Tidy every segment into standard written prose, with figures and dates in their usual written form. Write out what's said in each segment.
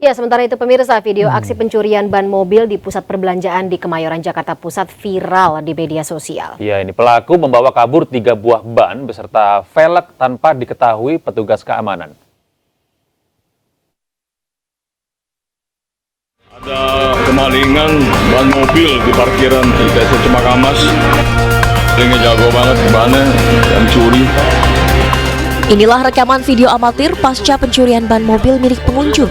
Ya, sementara itu pemirsa, video aksi pencurian ban mobil di pusat perbelanjaan di Kemayoran, Jakarta Pusat viral di media sosial. Ya, ini pelaku membawa kabur 3 buah ban beserta velg tanpa diketahui petugas keamanan. Ada kemalingan ban mobil di parkiran ITC Cempakamas. Ini jago banget bannya yang curi. Inilah rekaman video amatir pasca pencurian ban mobil milik pengunjung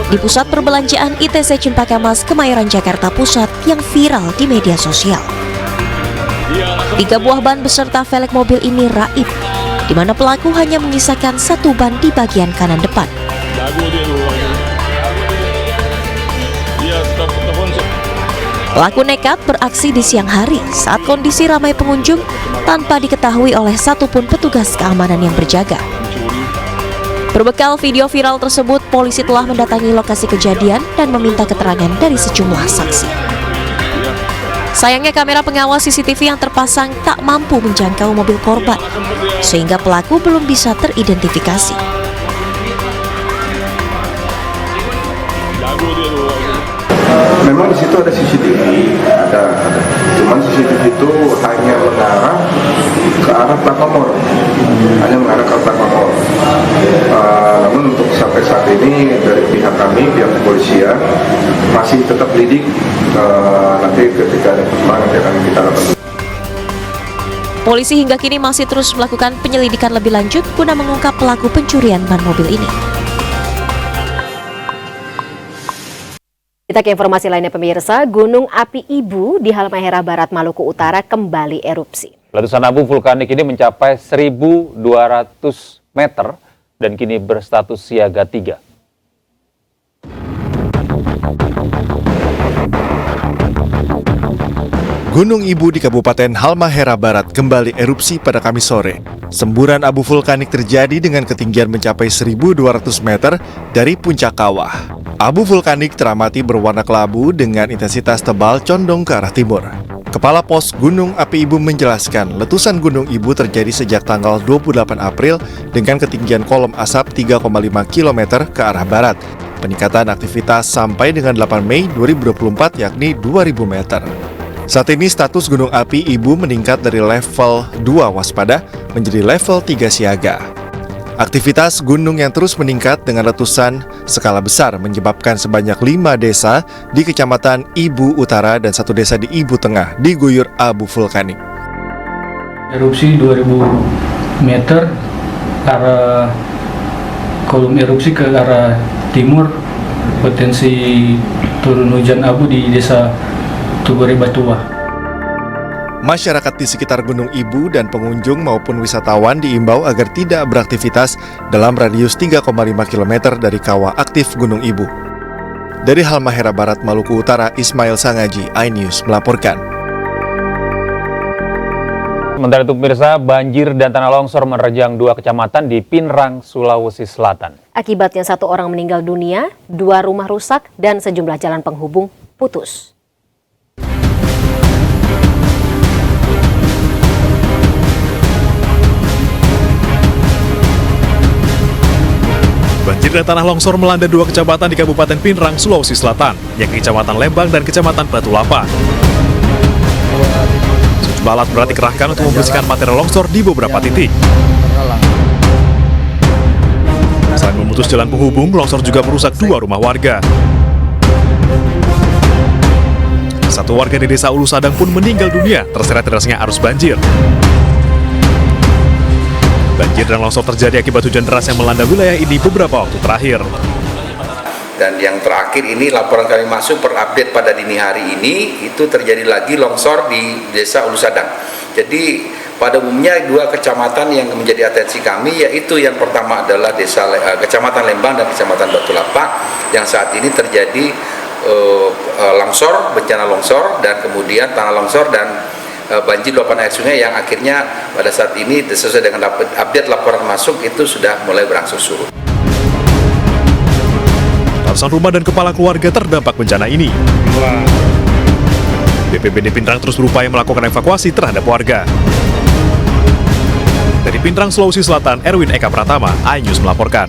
di pusat perbelanjaan ITC Cempakamas, Kemayoran, Jakarta Pusat yang viral di media sosial. 3 buah ban beserta velg mobil ini raib, di mana pelaku hanya menyisakan 1 ban di bagian kanan depan. Pelaku nekat beraksi di siang hari saat kondisi ramai pengunjung tanpa diketahui oleh satupun petugas keamanan yang berjaga. Berbekal video viral tersebut, polisi telah mendatangi lokasi kejadian dan meminta keterangan dari sejumlah saksi. Sayangnya kamera pengawas CCTV yang terpasang tak mampu menjangkau mobil korban, sehingga pelaku belum bisa teridentifikasi. Memang di situ ada CCTV, ada. Cuman CCTV itu hanya mengarah ke arah plat nomor, namun untuk sampai saat ini dari pihak kami, pihak kepolisian masih tetap lidik. Nanti ketika ada perkembangan akan kita lakukan. Polisi hingga kini masih terus melakukan penyelidikan lebih lanjut guna mengungkap pelaku pencurian ban mobil ini. Kita ke informasi lainnya pemirsa, Gunung Api Ibu di Halmahera Barat, Maluku Utara kembali erupsi. Letusan abu vulkanik ini mencapai 1.200 meter dan kini berstatus siaga 3. Gunung Ibu di Kabupaten Halmahera Barat kembali erupsi pada Kamis sore. Semburan abu vulkanik terjadi dengan ketinggian mencapai 1.200 meter dari puncak kawah. Abu vulkanik teramati berwarna kelabu dengan intensitas tebal condong ke arah timur. Kepala Pos Gunung Api Ibu menjelaskan letusan Gunung Ibu terjadi sejak tanggal 28 April dengan ketinggian kolom asap 3,5 km ke arah barat. Peningkatan aktivitas sampai dengan 8 Mei 2024 yakni 2.000 meter. Saat ini status Gunung Api Ibu meningkat dari level 2 waspada menjadi level 3 siaga. Aktivitas gunung yang terus meningkat dengan letusan skala besar menyebabkan sebanyak 5 desa di Kecamatan Ibu Utara dan 1 desa di Ibu Tengah diguyur abu vulkanik. Erupsi 2000 meter arah kolom erupsi ke arah timur, potensi turun hujan abu di desa Tugore Batua. Masyarakat di sekitar Gunung Ibu dan pengunjung maupun wisatawan diimbau agar tidak beraktivitas dalam radius 3,5 km dari kawah aktif Gunung Ibu. Dari Halmahera Barat, Maluku Utara, Ismail Sangaji, iNews melaporkan. Sementara itu pemirsa, banjir dan tanah longsor menerjang 2 kecamatan di Pinrang, Sulawesi Selatan. Akibatnya 1 orang meninggal dunia, 2 rumah rusak dan sejumlah jalan penghubung putus. Banjir dan tanah longsor melanda 2 kecamatan di Kabupaten Pinrang, Sulawesi Selatan, yakni Kecamatan Lembang dan Kecamatan Batu Lapa. Sejumlah alat berat dikerahkan untuk membersihkan material longsor di beberapa titik. Selain memutus jalan penghubung, longsor juga merusak 2 rumah warga. 1 warga di Desa Ulu Sadang pun meninggal dunia terseret derasnya arus banjir. Banjir dan longsor terjadi akibat hujan deras yang melanda wilayah ini beberapa waktu terakhir. Dan yang terakhir ini laporan kami masuk perupdate pada dini hari ini, itu terjadi lagi longsor di Desa Ulu Sadang. Jadi pada umumnya 2 kecamatan yang menjadi atensi kami, yaitu yang pertama adalah Kecamatan Lembang dan Kecamatan Batu Lapa yang saat ini terjadi longsor, bencana longsor, dan kemudian tanah longsor dan banjir luapan air sungai yang akhirnya pada saat ini sesuai dengan update laporan masuk itu sudah mulai berangsur surut. Ratusan rumah dan kepala keluarga terdampak bencana ini. BPBD Pinrang terus berupaya melakukan evakuasi terhadap warga. Dari Pinrang, Sulawesi Selatan, Erwin Eka Pratama, iNews melaporkan.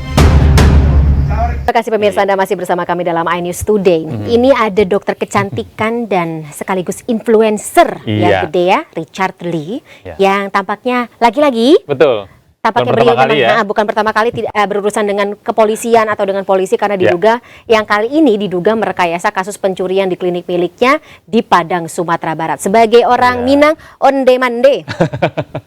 Terima kasih pemirsa, Anda masih bersama kami dalam iNews Today. Ini ada dokter kecantikan dan sekaligus influencer yang gede ya, Richard Lee, yang tampaknya lagi-lagi tampaknya beliau bukan pertama kali tidak berurusan dengan kepolisian atau dengan polisi, karena diduga yang kali ini diduga merekayasa kasus pencurian di klinik miliknya di Padang, Sumatera Barat. Sebagai orang Minang, onde-mande.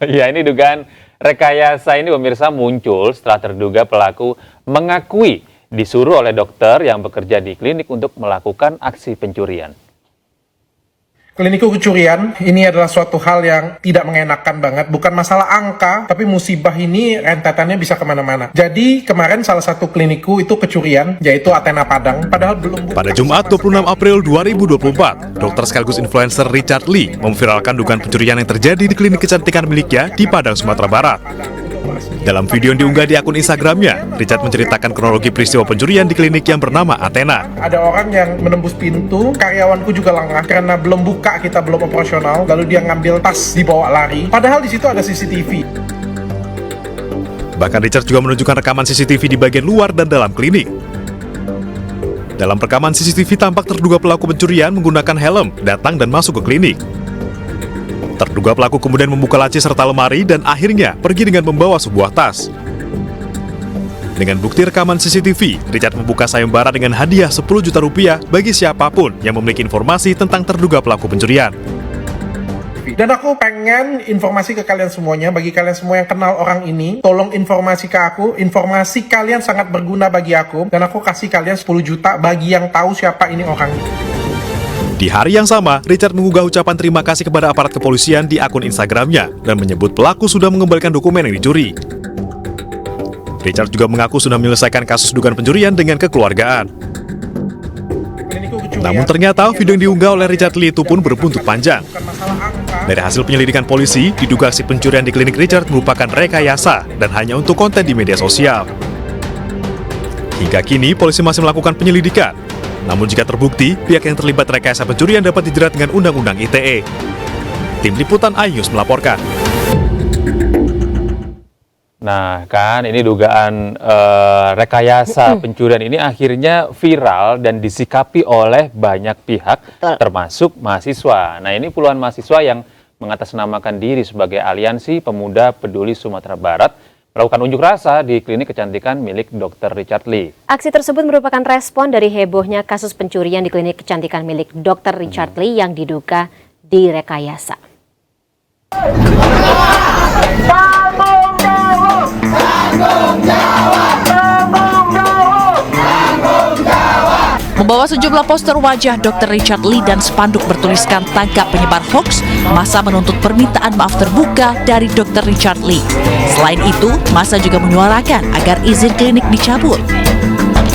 Ya, ini dugaan rekayasa ini pemirsa muncul setelah terduga pelaku mengakui disuruh oleh dokter yang bekerja di klinik untuk melakukan aksi pencurian. Kliniku kecurian ini adalah suatu hal yang tidak mengenakan banget. Bukan masalah angka, tapi musibah ini rentetannya bisa kemana-mana. Jadi kemarin salah satu kliniku itu kecurian, yaitu Athena Padang. Padahal belum. Pada Jumat 26 April 2024, dokter sekaligus influencer Richard Lee memviralkan dugaan pencurian yang terjadi di klinik kecantikan miliknya di Padang, Sumatera Barat. Dalam video yang diunggah di akun Instagramnya, Richard menceritakan kronologi peristiwa pencurian di klinik yang bernama Athena. Ada orang yang menembus pintu, karyawanku juga lengah karena belum buka, kita belum operasional, lalu dia ngambil tas dibawa lari. Padahal di situ ada CCTV. Bahkan Richard juga menunjukkan rekaman CCTV di bagian luar dan dalam klinik. Dalam rekaman CCTV tampak terduga pelaku pencurian menggunakan helm datang dan masuk ke klinik. Terduga pelaku kemudian membuka laci serta lemari dan akhirnya pergi dengan membawa sebuah tas. Dengan bukti rekaman CCTV, Richard membuka sayembara dengan hadiah 10 juta rupiah bagi siapapun yang memiliki informasi tentang terduga pelaku pencurian. Dan aku pengen informasi ke kalian semuanya, bagi kalian semua yang kenal orang ini, tolong informasi ke aku. Informasi kalian sangat berguna bagi aku, dan aku kasih kalian 10 juta bagi yang tahu siapa ini orang. Di hari yang sama, Richard mengunggah ucapan terima kasih kepada aparat kepolisian di akun Instagramnya dan menyebut pelaku sudah mengembalikan dokumen yang dicuri. Richard juga mengaku sudah menyelesaikan kasus dugaan pencurian dengan kekeluargaan. Namun ternyata video yang diunggah oleh Richard Lee itu pun berbuntut panjang. Dari hasil penyelidikan polisi, diduga aksi pencurian di klinik Richard merupakan rekayasa dan hanya untuk konten di media sosial. Hingga kini, polisi masih melakukan penyelidikan. Namun jika terbukti, pihak yang terlibat rekayasa pencurian dapat dijerat dengan Undang-Undang ITE. Tim Liputan iNews melaporkan. Nah kan, ini dugaan rekayasa pencurian ini akhirnya viral dan disikapi oleh banyak pihak, termasuk mahasiswa. Nah, ini puluhan mahasiswa yang mengatasnamakan diri sebagai Aliansi Pemuda Peduli Sumatera Barat melakukan unjuk rasa di klinik kecantikan milik Dr. Richard Lee. Aksi tersebut merupakan respon dari hebohnya kasus pencurian di klinik kecantikan milik Dr. Richard Lee yang diduga direkayasa. Membawa sejumlah poster wajah Dr. Richard Lee dan spanduk bertuliskan tangkap penyebar hoax, massa menuntut permintaan maaf terbuka dari Dr. Richard Lee. Selain itu, massa juga menyuarakan agar izin klinik dicabut.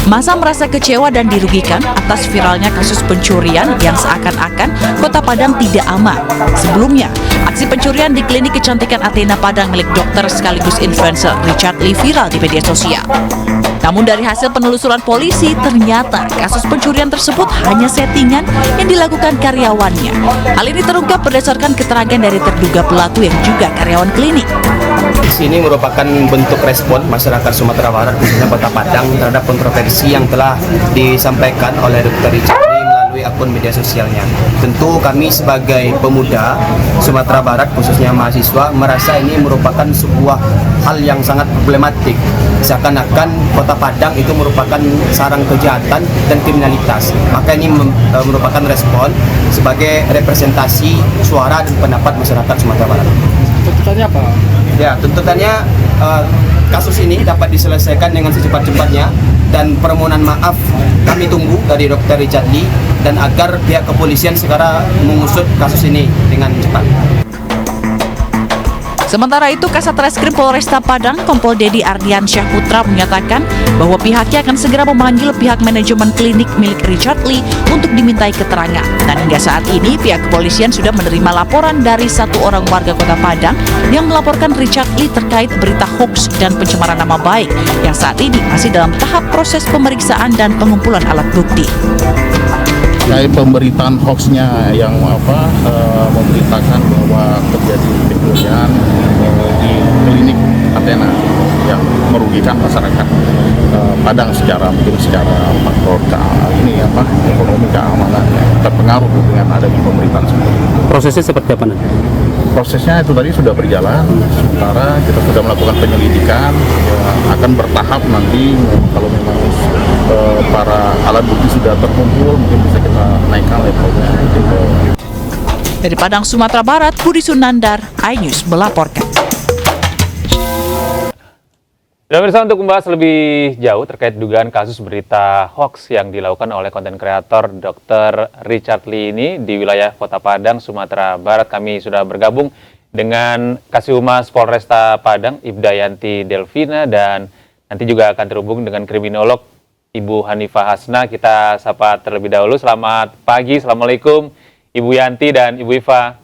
Massa merasa kecewa dan dirugikan atas viralnya kasus pencurian yang seakan-akan Kota Padang tidak aman. Sebelumnya, aksi pencurian di klinik kecantikan Athena Padang milik dokter sekaligus influencer Richard Lee viral di media sosial. Namun dari hasil penelusuran polisi, ternyata kasus pencurian tersebut hanya settingan yang dilakukan karyawannya. Hal ini terungkap berdasarkan keterangan dari terduga pelaku yang juga karyawan klinik. Ini merupakan bentuk respon masyarakat Sumatera Barat, khususnya Kota Padang, terhadap kontroversi yang telah disampaikan oleh Dr. Richard Lee melalui akun media sosialnya. Tentu kami sebagai pemuda Sumatera Barat, khususnya mahasiswa, merasa ini merupakan sebuah hal yang sangat problematik. Seakan-akan Kota Padang itu merupakan sarang kejahatan dan kriminalitas. Maka ini merupakan respon sebagai representasi suara dan pendapat masyarakat Sumatera Barat. Tuntutannya apa? Ya, tuntutannya kasus ini dapat diselesaikan dengan secepat-cepatnya dan permohonan maaf kami tunggu dari Dr. Richard Lee dan agar pihak kepolisian segera mengusut kasus ini dengan cepat. Sementara itu, Kasat Reskrim Polresta Padang, Kompol Dedi Ardian Syahputra menyatakan bahwa pihaknya akan segera memanggil pihak manajemen klinik milik Richard Lee untuk dimintai keterangan. Dan hingga saat ini, pihak kepolisian sudah menerima laporan dari satu orang warga Kota Padang yang melaporkan Richard Lee terkait berita hoax dan pencemaran nama baik yang saat ini masih dalam tahap proses pemeriksaan dan pengumpulan alat bukti. Kayak pemberitaan hoaxnya yang memberitakan bahwa terjadi pencurian di klinik antena yang merugikan masyarakat Padang secara faktor ekonomi keamanan terpengaruh dengan adanya pemberitaan seperti itu. Prosesnya seperti apa nanti? Prosesnya itu tadi sudah berjalan, sementara kita sudah melakukan penyelidikan, akan bertahap nanti kalau memang para alat bukti sudah terkumpul mungkin bisa kita naikkan levelnya. Dari Padang, Sumatera Barat, Budi Sunandar, iNews melaporkan. Dan pemirsa, untuk membahas lebih jauh terkait dugaan kasus berita hoax yang dilakukan oleh konten kreator Dr. Richard Lee ini di wilayah Kota Padang, Sumatera Barat, kami sudah bergabung dengan Kasihumas Polresta Padang, Ibda Yanti Delvina, dan nanti juga akan terhubung dengan kriminolog Ibu Hanifah Hasna. Kita sapa terlebih dahulu. Selamat pagi, Assalamualaikum Ibu Yanti dan Ibu Iva.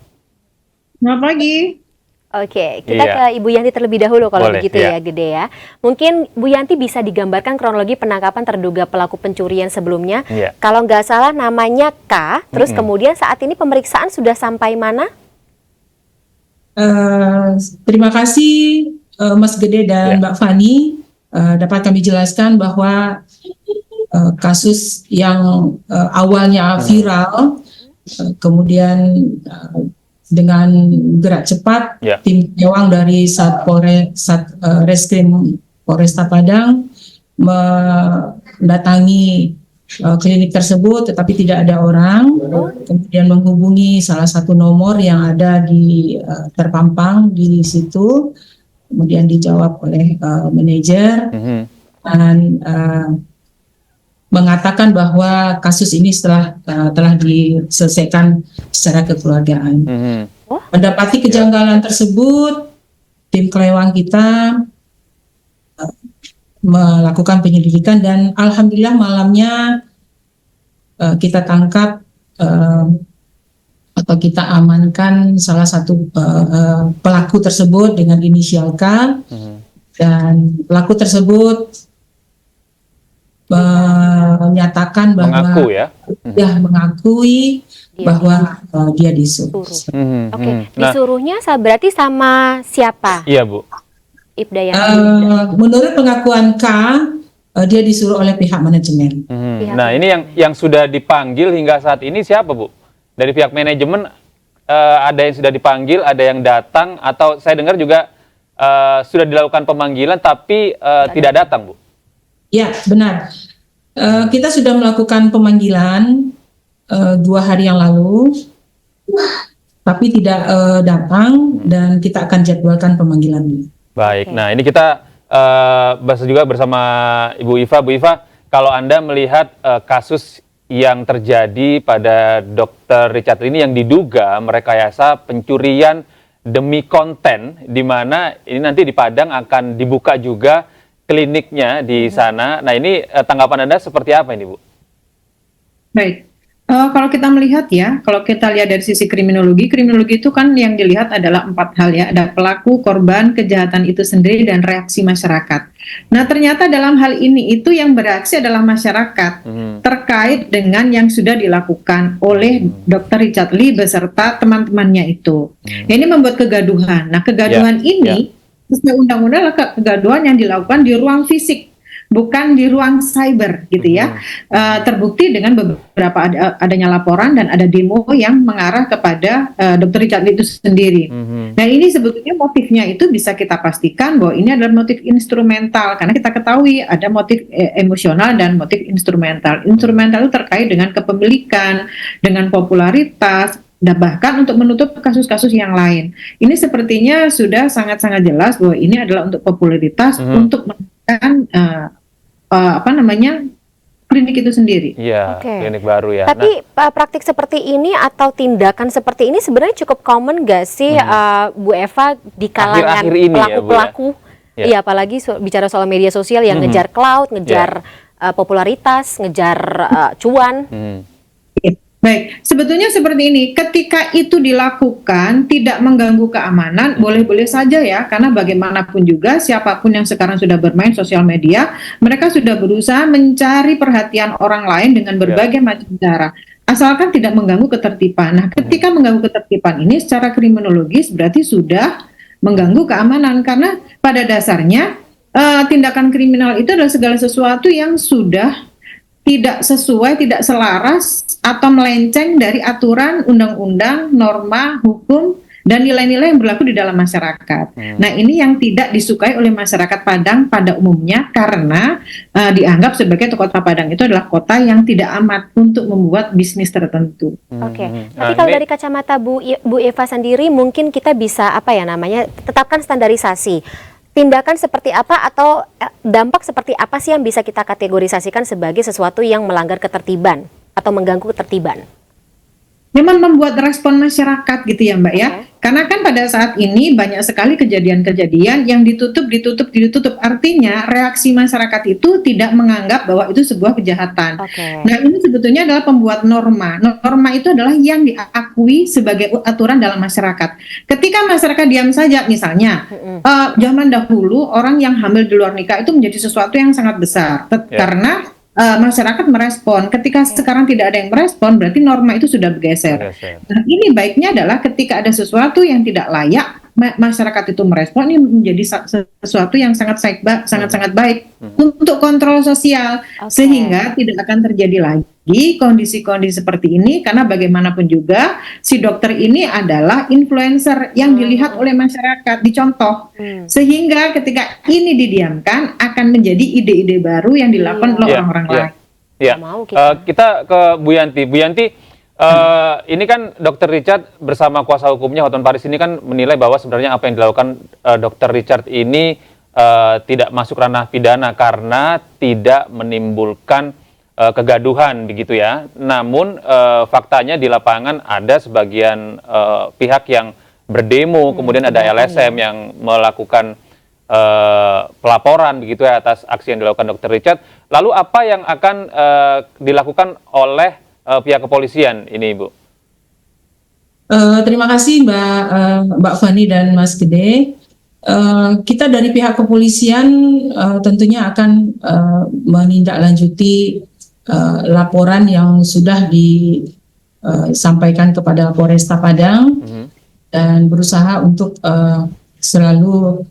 Selamat pagi. Oke, kita ke Ibu Yanti terlebih dahulu kalau begitu ya Gede ya. Mungkin Bu Yanti bisa digambarkan kronologi penangkapan terduga pelaku pencurian sebelumnya. Kalau nggak salah namanya K, terus kemudian saat ini pemeriksaan sudah sampai mana? Terima kasih Mas Gede dan Mbak Fani. Dapat kami jelaskan bahwa kasus yang awalnya viral, kemudian dengan gerak cepat, tim Kewang dari Reskrim Polresta Padang mendatangi klinik tersebut, tetapi tidak ada orang. Kemudian menghubungi salah satu nomor yang ada di terpampang di situ. Kemudian dijawab oleh manajer dan mengatakan bahwa kasus ini telah diselesaikan secara kekeluargaan. Mendapati kejanggalan tersebut, tim Kelewang kita melakukan penyelidikan dan alhamdulillah malamnya kita tangkap atau kita amankan salah satu pelaku tersebut dengan inisial K, dan pelaku tersebut menyatakan bahwa mengakui bahwa dia disuruh. Disuruhnya berarti sama siapa? Iya, Bu. Ibda menurut pengakuan K, dia disuruh oleh pihak manajemen. Nah, ini yang sudah dipanggil hingga saat ini siapa, Bu? Dari pihak manajemen ada yang sudah dipanggil, ada yang datang, atau saya dengar juga sudah dilakukan pemanggilan tapi tidak datang, Bu? Ya, benar. Kita sudah melakukan pemanggilan 2 hari yang lalu, tapi tidak datang, dan kita akan jadwalkan pemanggilannya. Baik, nah ini kita bahas juga bersama Ibu Iva. Bu Iva, kalau Anda melihat kasus yang terjadi pada Dr. Richard ini yang diduga merekayasa pencurian demi konten, di mana ini nanti di Padang akan dibuka juga kliniknya di sana. Nah, ini tanggapan Anda seperti apa ini, Bu? Baik, kalau kita melihat kalau kita lihat dari sisi kriminologi itu kan yang dilihat adalah 4 hal ya. Ada pelaku, korban, kejahatan itu sendiri, dan reaksi masyarakat. Nah, ternyata dalam hal ini itu yang bereaksi adalah masyarakat terkait dengan yang sudah dilakukan oleh Dr. Richard Lee beserta teman-temannya itu. Ini membuat kegaduhan. Nah, kegaduhan ini sesuai undang-undang adalah kegaduhan yang dilakukan di ruang fisik, bukan di ruang cyber gitu ya. Terbukti dengan beberapa adanya laporan dan ada demo yang mengarah kepada Dr. Richard Lee itu sendiri. Dan ini sebetulnya motifnya itu bisa kita pastikan bahwa ini adalah motif instrumental, karena kita ketahui ada motif emosional dan motif instrumental. Instrumental itu terkait dengan kepemilikan, dengan popularitas, dan bahkan untuk menutup kasus-kasus yang lain. Ini sepertinya sudah sangat-sangat jelas bahwa ini adalah untuk popularitas, untuk menekan klinik itu sendiri. Iya, klinik baru ya. Tapi praktik seperti ini atau tindakan seperti ini sebenarnya cukup common nggak sih, Bu Eva, di kalangan pelaku-pelaku? Iya, apalagi bicara soal media sosial yang ngejar cloud, ngejar popularitas, ngejar cuan. Baik, sebetulnya seperti ini, ketika itu dilakukan tidak mengganggu keamanan, boleh-boleh saja ya, karena bagaimanapun juga siapapun yang sekarang sudah bermain sosial media, mereka sudah berusaha mencari perhatian orang lain dengan berbagai macam cara, asalkan tidak mengganggu ketertiban. Nah, ketika mengganggu ketertiban ini secara kriminologis berarti sudah mengganggu keamanan, karena pada dasarnya tindakan kriminal itu adalah segala sesuatu yang sudah tidak sesuai, tidak selaras atau melenceng dari aturan, undang-undang, norma, hukum, dan nilai-nilai yang berlaku di dalam masyarakat. Nah, ini yang tidak disukai oleh masyarakat Padang pada umumnya, karena dianggap sebagai kota Padang itu adalah kota yang tidak amat untuk membuat bisnis tertentu. Oke. Tapi kalau dari kacamata Bu Eva sendiri, mungkin kita bisa tetapkan standarisasi. Tindakan seperti apa atau dampak seperti apa sih yang bisa kita kategorisasikan sebagai sesuatu yang melanggar ketertiban atau mengganggu ketertiban? Memang membuat respon masyarakat gitu ya Mbak ya. Karena kan pada saat ini banyak sekali kejadian-kejadian yang ditutup. Artinya reaksi masyarakat itu tidak menganggap bahwa itu sebuah kejahatan. Nah, ini sebetulnya adalah pembuat norma. Norma itu adalah yang diakui sebagai aturan dalam masyarakat. Ketika masyarakat diam saja, misalnya zaman dahulu orang yang hamil di luar nikah itu menjadi sesuatu yang sangat besar. Karena masyarakat merespon. Ketika sekarang tidak ada yang merespon, berarti norma itu sudah bergeser. Nah, ini baiknya adalah ketika ada sesuatu yang tidak layak, masyarakat itu merespon, ini menjadi sesuatu yang sangat baik untuk kontrol sosial, sehingga tidak akan terjadi lagi kondisi-kondisi seperti ini, karena bagaimanapun juga si dokter ini adalah influencer yang dilihat oleh masyarakat, dicontoh, sehingga ketika ini didiamkan akan menjadi ide-ide baru yang dilakukan oleh orang-orang lain. Kita ke Bu Yanti. Bu Yanti, ini kan Dr. Richard bersama kuasa hukumnya Hotman Paris ini kan menilai bahwa sebenarnya apa yang dilakukan Dr. Richard ini tidak masuk ranah pidana karena tidak menimbulkan kegaduhan begitu ya. Namun faktanya di lapangan ada sebagian pihak yang berdemo, kemudian ada LSM yang melakukan pelaporan begitu ya atas aksi yang dilakukan Dr. Richard. Lalu apa yang akan dilakukan oleh pihak kepolisian ini, Ibu? Terima kasih Mbak Fani dan Mas Gede. Kita dari pihak kepolisian tentunya akan menindaklanjuti laporan yang sudah disampaikan kepada Polresta Padang dan berusaha untuk selalu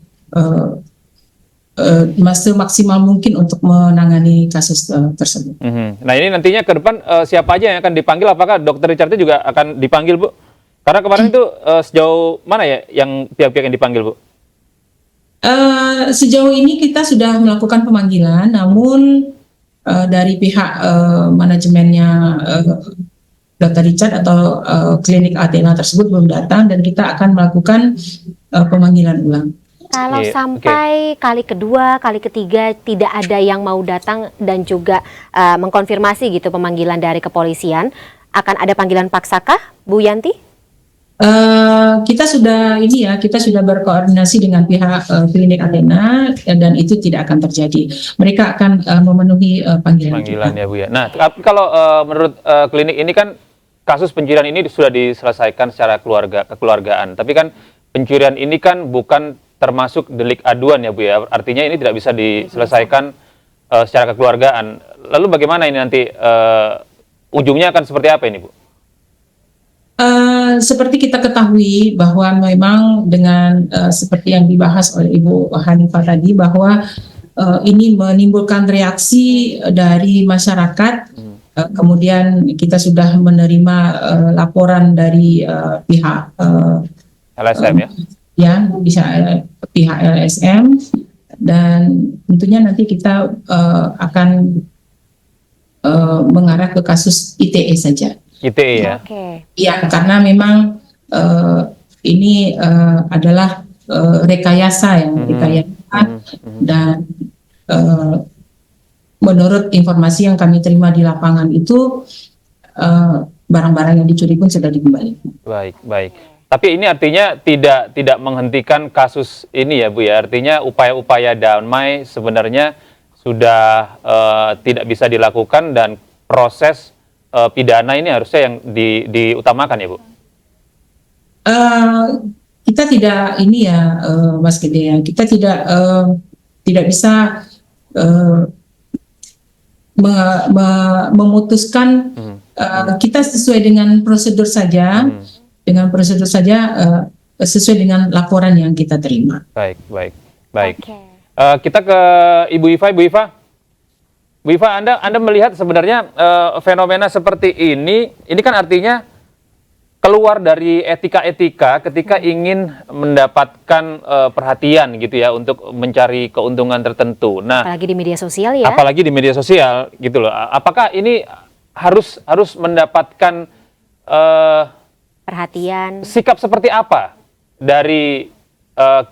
semaksimal mungkin untuk menangani kasus tersebut. Nah, ini nantinya ke depan siapa aja yang akan dipanggil? Apakah Dr. Richard juga akan dipanggil, Bu? Karena kemarin itu sejauh mana ya yang pihak-pihak yang dipanggil, Bu? Sejauh ini kita sudah melakukan pemanggilan, namun dari pihak manajemennya Dr. Richard atau klinik Athena tersebut belum datang, dan kita akan melakukan pemanggilan ulang. Kalau sampai kali kedua, kali ketiga tidak ada yang mau datang dan juga mengkonfirmasi gitu pemanggilan dari kepolisian, akan ada panggilan paksakah, Bu Yanti? Kita sudah berkoordinasi dengan pihak klinik Athena dan itu tidak akan terjadi. Mereka akan memenuhi panggilan ya, Bu ya. Nah, kalau menurut klinik ini kan kasus pencurian ini sudah diselesaikan secara kekeluargaan. Tapi kan pencurian ini kan bukan termasuk delik aduan ya, Bu ya. Artinya ini tidak bisa diselesaikan secara kekeluargaan. Lalu bagaimana ini nanti ujungnya akan seperti apa ini, Bu? Seperti kita ketahui bahwa memang dengan seperti yang dibahas oleh Ibu Hanifah tadi, bahwa ini menimbulkan reaksi dari masyarakat. Kemudian kita sudah menerima laporan dari pihak LSM bisa pihak LSM, dan tentunya nanti kita akan mengarah ke kasus ITE saja. ITE ya? Ya, karena memang ini adalah rekayasa yang dikayakan, dan menurut informasi yang kami terima di lapangan itu barang-barang yang dicuri pun sudah dikembalikan. Baik. Tapi ini artinya tidak menghentikan kasus ini ya, Bu ya. Artinya upaya-upaya damai sebenarnya sudah tidak bisa dilakukan, dan proses pidana ini harusnya yang diutamakan ya, Bu. Kita tidak Mas Gede, kita tidak bisa memutuskan. Kita sesuai dengan prosedur saja. Dengan prosedur saja sesuai dengan laporan yang kita terima. Baik. Kita ke Ibu Iva. Bu Iva, Anda melihat sebenarnya fenomena seperti ini kan artinya keluar dari etika-etika ketika ingin mendapatkan perhatian gitu ya untuk mencari keuntungan tertentu. Nah, apalagi di media sosial ya. Apalagi di media sosial gitu loh. Apakah ini harus mendapatkan perhatian? Sikap seperti apa dari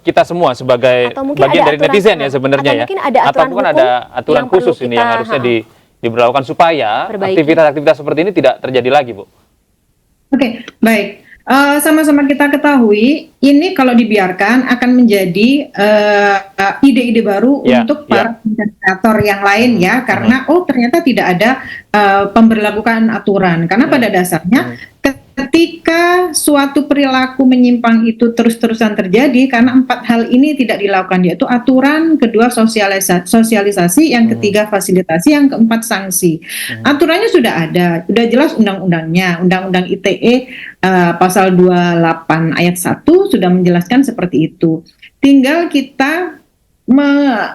kita semua sebagai bagian dari netizen ya sebenarnya ya? Atau mungkin ada aturan khusus ini yang harusnya diberlakukan supaya aktivitas-aktivitas seperti ini tidak terjadi lagi, Bu? Oke, baik. Sama-sama kita ketahui, ini kalau dibiarkan akan menjadi ide-ide baru untuk para kreator yang lain ya, karena ternyata tidak ada pemberlakuan aturan. Karena pada dasarnya ketika suatu perilaku menyimpang itu terus-terusan terjadi, karena 4 hal ini tidak dilakukan, yaitu aturan, kedua sosialisasi, yang ketiga fasilitasi, yang keempat sanksi. Aturannya sudah ada, sudah jelas undang-undangnya, Undang-Undang ITE pasal 28 ayat 1 sudah menjelaskan seperti itu. Tinggal kita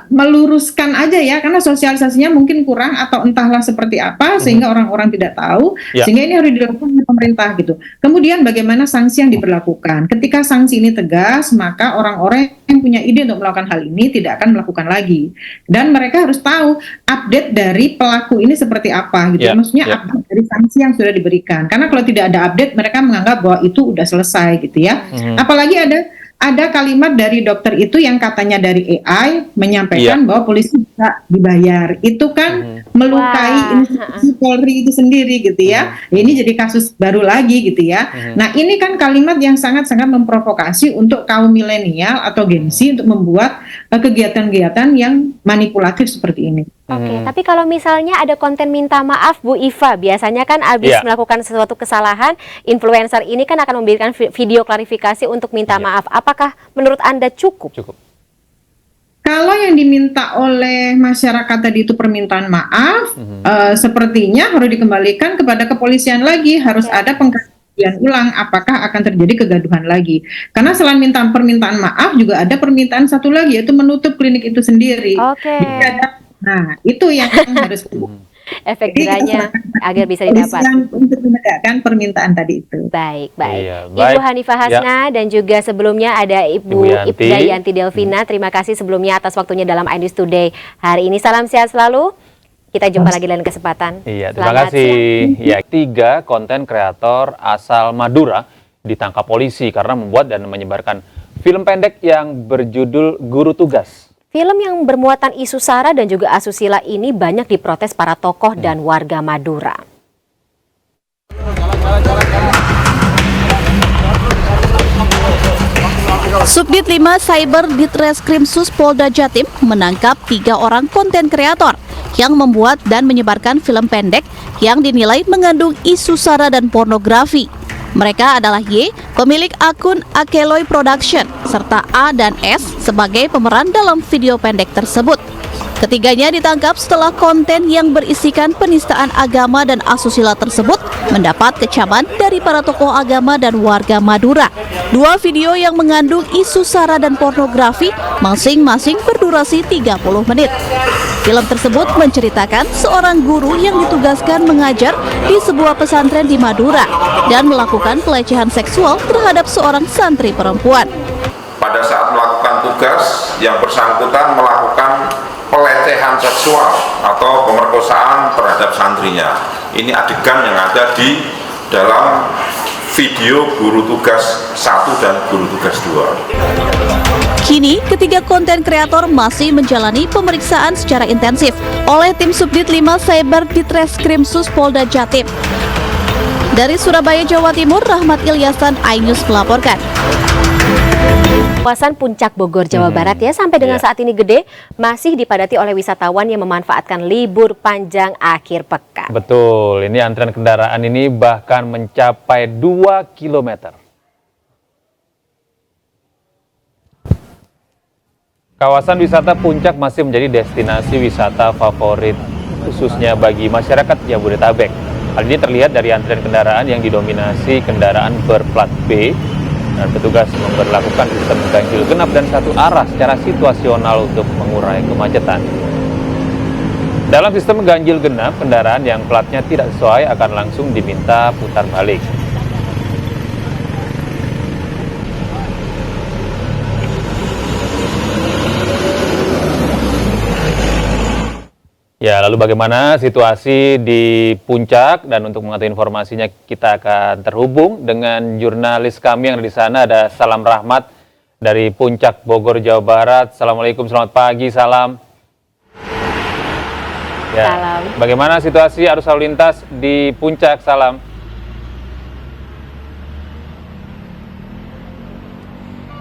meluruskan aja ya, karena sosialisasinya mungkin kurang atau entahlah seperti apa sehingga orang-orang tidak tahu, sehingga ini harus dilakukan oleh pemerintah gitu. Kemudian bagaimana sanksi yang diberlakukan? Ketika sanksi ini tegas, maka orang-orang yang punya ide untuk melakukan hal ini tidak akan melakukan lagi, dan mereka harus tahu update dari pelaku ini seperti apa gitu. Maksudnya update dari sanksi yang sudah diberikan, karena kalau tidak ada update mereka menganggap bahwa itu udah selesai gitu ya. Apalagi ada kalimat dari dokter itu yang katanya dari AI menyampaikan bahwa polisi bisa dibayar. Itu kan melukai institusi Polri itu sendiri gitu ya. Ini jadi kasus baru lagi gitu ya. Nah, ini kan kalimat yang sangat-sangat memprovokasi untuk kaum milenial atau Gen Z untuk membuat kegiatan-kegiatan yang manipulatif seperti ini. Oke, tapi kalau misalnya ada konten minta maaf, Bu Iva, biasanya kan habis melakukan sesuatu kesalahan, influencer ini kan akan memberikan video klarifikasi untuk minta maaf. Apakah menurut Anda cukup? Kalau yang diminta oleh masyarakat tadi itu permintaan maaf, sepertinya harus dikembalikan kepada kepolisian lagi, harus ada pengkajian ulang apakah akan terjadi kegaduhan lagi. Karena selain permintaan maaf juga ada permintaan satu lagi, yaitu menutup klinik itu sendiri. Nah, itu yang harus efek jerahnya agar bisa didapat untuk menegakkan permintaan tadi itu. Baik. Ibu Hanifah Hasna dan juga sebelumnya ada Ibu Ibda Yanti Delvina. Terima kasih sebelumnya atas waktunya dalam iNews Today hari ini. Salam sehat selalu. Kita jumpa lagi lain kesempatan. Terima kasih. 3 konten kreator asal Madura ditangkap polisi karena membuat dan menyebarkan film pendek yang berjudul Guru Tugas. Film yang bermuatan isu SARA dan juga asusila ini banyak diprotes para tokoh dan warga Madura. Subdit 5 Cyber Ditreskrimsus Polda Jatim menangkap 3 orang konten kreator yang membuat dan menyebarkan film pendek yang dinilai mengandung isu SARA dan pornografi. Mereka adalah Y, pemilik akun Akeloy Production, serta A dan S sebagai pemeran dalam video pendek tersebut. Ketiganya ditangkap setelah konten yang berisikan penistaan agama dan asusila tersebut mendapat kecaman dari para tokoh agama dan warga Madura. 2 video yang mengandung isu SARA dan pornografi masing-masing berdurasi 30 menit. Film tersebut menceritakan seorang guru yang ditugaskan mengajar di sebuah pesantren di Madura dan melakukan pelecehan seksual terhadap seorang santri perempuan. Pada saat melakukan tugas, yang bersangkutan melakukan pelecehan seksual atau pemerkosaan terhadap santrinya. Ini adegan yang ada di dalam video Guru Tugas 1 dan Guru Tugas 2. Kini, ketiga konten kreator masih menjalani pemeriksaan secara intensif oleh tim Subdit 5 Cyber Ditreskrimsus Polda Jatim. Dari Surabaya, Jawa Timur, Rahmat Ilyasan, iNews melaporkan. Kawasan Puncak Bogor, Jawa Barat ya sampai dengan saat ini Gede masih dipadati oleh wisatawan yang memanfaatkan libur panjang akhir pekan. Betul, ini antrian kendaraan ini bahkan mencapai 2 km. Kawasan wisata Puncak masih menjadi destinasi wisata favorit khususnya bagi masyarakat Jabodetabek. Hal ini terlihat dari antrian kendaraan yang didominasi kendaraan berplat B Dan petugas memberlakukan sistem ganjil genap dan satu arah secara situasional untuk mengurai kemacetan. Dalam sistem ganjil genap, kendaraan yang platnya tidak sesuai akan langsung diminta putar balik. Ya, lalu bagaimana situasi di Puncak? Dan untuk mengetahui informasinya kita akan terhubung dengan jurnalis kami yang ada di sana, ada Salam Rahmat dari Puncak Bogor, Jawa Barat. Assalamualaikum, selamat pagi, Salam. Ya, Salam. Bagaimana situasi arus lalu lintas di Puncak, Salam?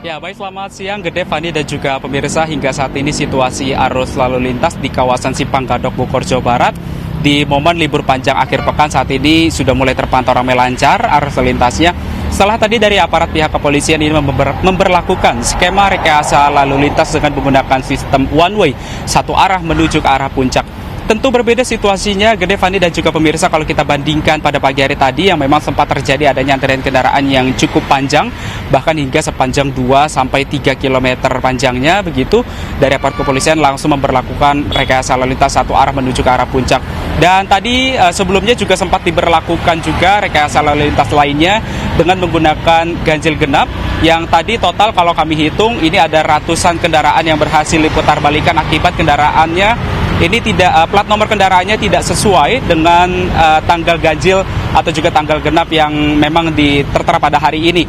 Ya, baik, selamat siang Gede, Fani, dan juga pemirsa. Hingga saat ini situasi arus lalu lintas di kawasan Simpang Gadok, Bogor, Jawa Barat di momen libur panjang akhir pekan saat ini sudah mulai terpantau ramai lancar arus lalu lintasnya. Setelah tadi dari aparat pihak kepolisian ini memberlakukan skema rekayasa lalu lintas dengan menggunakan sistem one way, satu arah menuju ke arah Puncak. Tentu berbeda situasinya, Gede, Fani, dan juga pemirsa, kalau kita bandingkan pada pagi hari tadi yang memang sempat terjadi adanya antrean kendaraan yang cukup panjang, bahkan hingga sepanjang 2-3 km panjangnya begitu. Dari aparat kepolisian langsung memberlakukan rekayasa lalu lintas satu arah menuju ke arah Puncak. Dan tadi sebelumnya juga sempat diberlakukan juga rekayasa lalu lintas lainnya dengan menggunakan ganjil genap, yang tadi total kalau kami hitung ini ada ratusan kendaraan yang berhasil diputar balikan akibat kendaraannya ini tidak, plat nomor kendaraannya tidak sesuai dengan tanggal ganjil atau juga tanggal genap yang memang tertera pada hari ini.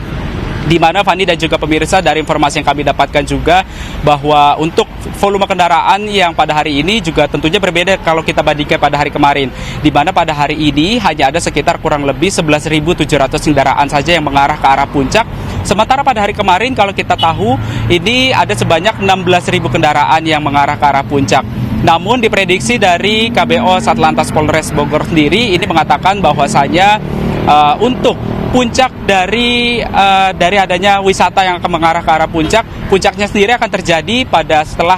Di mana, Fani dan juga pemirsa, dari informasi yang kami dapatkan juga bahwa untuk volume kendaraan yang pada hari ini juga tentunya berbeda kalau kita bandingkan pada hari kemarin, di mana pada hari ini hanya ada sekitar kurang lebih 11.700 kendaraan saja yang mengarah ke arah Puncak. Sementara pada hari kemarin kalau kita tahu ini ada sebanyak 16.000 kendaraan yang mengarah ke arah Puncak. Namun diprediksi dari KBO Satlantas Polres Bogor sendiri ini mengatakan bahwasanya untuk puncak dari adanya wisata yang akan mengarah ke arah puncaknya sendiri akan terjadi setelah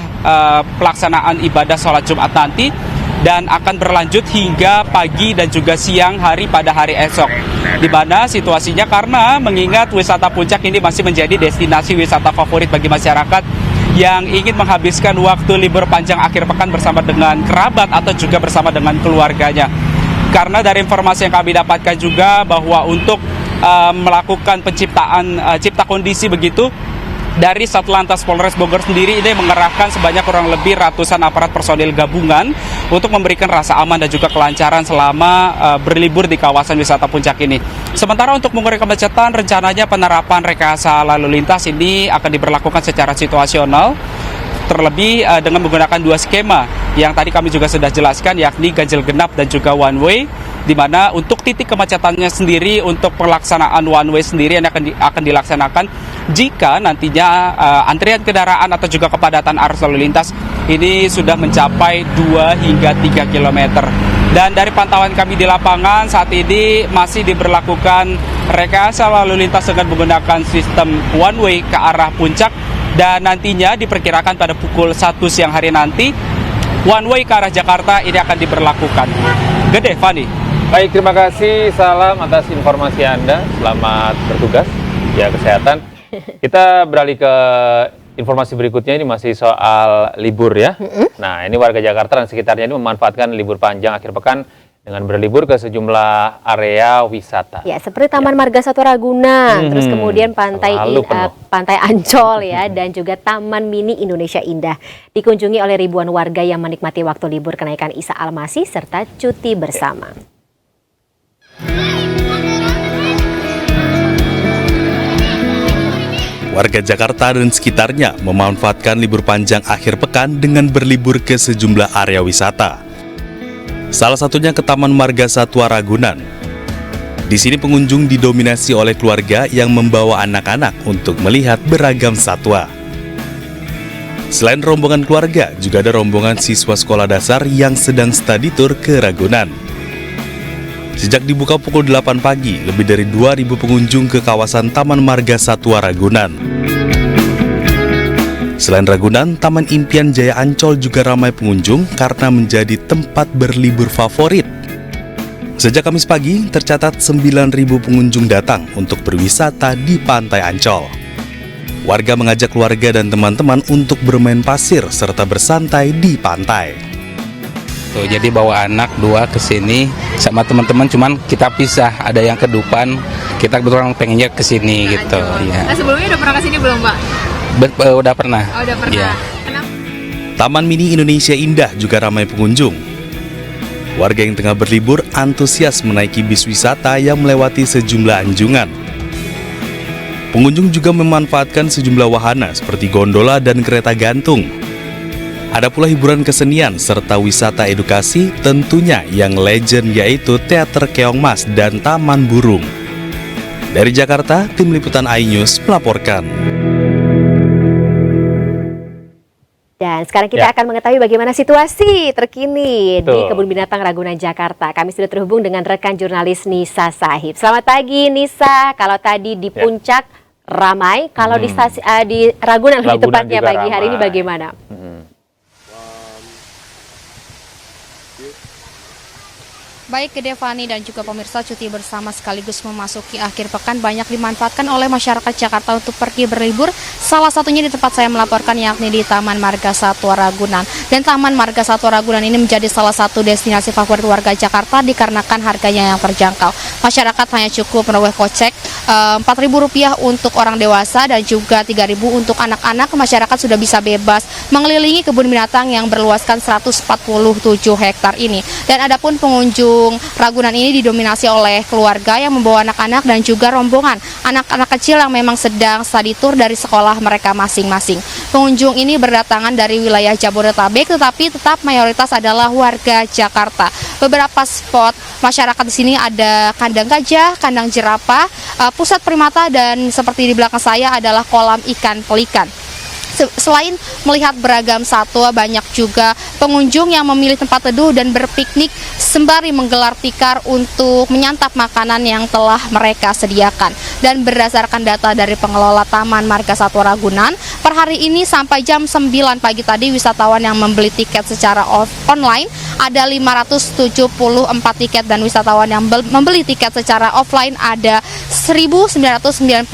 pelaksanaan ibadah sholat Jumat nanti, dan akan berlanjut hingga pagi dan juga siang hari pada hari esok. Di mana situasinya karena mengingat wisata Puncak ini masih menjadi destinasi wisata favorit bagi masyarakat yang ingin menghabiskan waktu libur panjang akhir pekan bersama dengan kerabat atau juga bersama dengan keluarganya. Karena dari informasi yang kami dapatkan juga bahwa untuk melakukan penciptaan cipta kondisi begitu, dari Satlantas Polres Bogor sendiri ini mengerahkan sebanyak kurang lebih ratusan aparat personil gabungan untuk memberikan rasa aman dan juga kelancaran selama berlibur di kawasan wisata Puncak ini. Sementara untuk mengurai kemacetan, rencananya penerapan rekayasa lalu lintas ini akan diberlakukan secara situasional, terlebih dengan menggunakan dua skema yang tadi kami juga sudah jelaskan, yakni ganjil genap dan juga one way, di mana untuk titik kemacetannya sendiri untuk pelaksanaan one way sendiri yang akan dilaksanakan jika nantinya antrian kendaraan atau juga kepadatan arus lalu lintas ini sudah mencapai 2 hingga 3 km. Dan dari pantauan kami di lapangan saat ini masih diberlakukan rekayasa lalu lintas dengan menggunakan sistem one way ke arah Puncak, dan nantinya diperkirakan pada pukul 1 siang hari nanti one way ke arah Jakarta ini akan diberlakukan. Gede, Fani. Baik, terima kasih Salam atas informasi Anda. Selamat bertugas, ya kesehatan. Kita beralih ke informasi berikutnya, ini masih soal libur ya. Nah, ini warga Jakarta dan sekitarnya ini memanfaatkan libur panjang akhir pekan dengan berlibur ke sejumlah area wisata. Ya, seperti Taman Marga Satwa Ragunan, terus kemudian Pantai Ancol ya, dan juga Taman Mini Indonesia Indah. Dikunjungi oleh ribuan warga yang menikmati waktu libur kenaikan Isa Al-Masih serta cuti bersama. Warga Jakarta dan sekitarnya memanfaatkan libur panjang akhir pekan dengan berlibur ke sejumlah area wisata. Salah satunya ke Taman Marga Satwa Ragunan. Di sini pengunjung didominasi oleh keluarga yang membawa anak-anak untuk melihat beragam satwa. Selain rombongan keluarga, juga ada rombongan siswa sekolah dasar yang sedang study tour ke Ragunan. Sejak dibuka pukul 8 pagi, lebih dari 2.000 pengunjung ke kawasan Taman Marga Satwa Ragunan. Selain Ragunan, Taman Impian Jaya Ancol juga ramai pengunjung karena menjadi tempat berlibur favorit. Sejak Kamis pagi, tercatat 9.000 pengunjung datang untuk berwisata di Pantai Ancol. Warga mengajak keluarga dan teman-teman untuk bermain pasir serta bersantai di pantai. Tuh, jadi bawa anak 2 ke sini sama teman-teman, cuman kita pisah. Ada yang ke Dupan, kita kebetulan pengennya ke sini gitu. Ya. Nah, sebelumnya udah pernah ke sini belum, Pak? Udah pernah. Oh, udah pernah. Ya. Taman Mini Indonesia Indah juga ramai pengunjung. Warga yang tengah berlibur antusias menaiki bis wisata yang melewati sejumlah anjungan. Pengunjung juga memanfaatkan sejumlah wahana seperti gondola dan kereta gantung. Ada pula hiburan kesenian serta wisata edukasi tentunya yang legend yaitu Teater Keongmas dan Taman Burung. Dari Jakarta, Tim Liputan iNews melaporkan. Dan sekarang kita akan mengetahui bagaimana situasi terkini di Kebun Binatang Ragunan, Jakarta. Kami sudah terhubung dengan rekan jurnalis Nisa Sahib. Selamat pagi Nisa, kalau tadi di Puncak ramai, kalau di Ragunan lebih tepatnya pagi hari ini bagaimana? Baik Gede Fani dan juga pemirsa, cuti bersama sekaligus memasuki akhir pekan banyak dimanfaatkan oleh masyarakat Jakarta untuk pergi berlibur. Salah satunya di tempat saya melaporkan yakni di Taman Marga Satwa Ragunan. Dan Taman Marga Satwa Ragunan ini menjadi salah satu destinasi favorit warga Jakarta dikarenakan harganya yang terjangkau. Masyarakat hanya cukup merogoh kocek Rp4.000 untuk orang dewasa dan juga Rp3.000 untuk anak-anak. Masyarakat sudah bisa bebas mengelilingi kebun binatang yang berluaskan 147 hektar ini. Dan adapun pengunjung Ragunan ini didominasi oleh keluarga yang membawa anak-anak dan juga rombongan anak-anak kecil yang memang sedang study tour dari sekolah mereka masing-masing. Pengunjung ini berdatangan dari wilayah Jabodetabek tetapi tetap mayoritas adalah warga Jakarta. Beberapa spot masyarakat di sini ada kandang gajah, kandang jerapah, pusat primata dan seperti di belakang saya adalah kolam ikan pelikan. Selain melihat beragam satwa, banyak juga pengunjung yang memilih tempat teduh dan berpiknik sembari menggelar tikar untuk menyantap makanan yang telah mereka sediakan. Dan berdasarkan data dari pengelola Taman Marga Satwa Ragunan, per hari ini sampai jam 9 pagi tadi wisatawan yang membeli tiket secara online ada 574 tiket dan wisatawan yang membeli tiket secara offline ada 1.990.000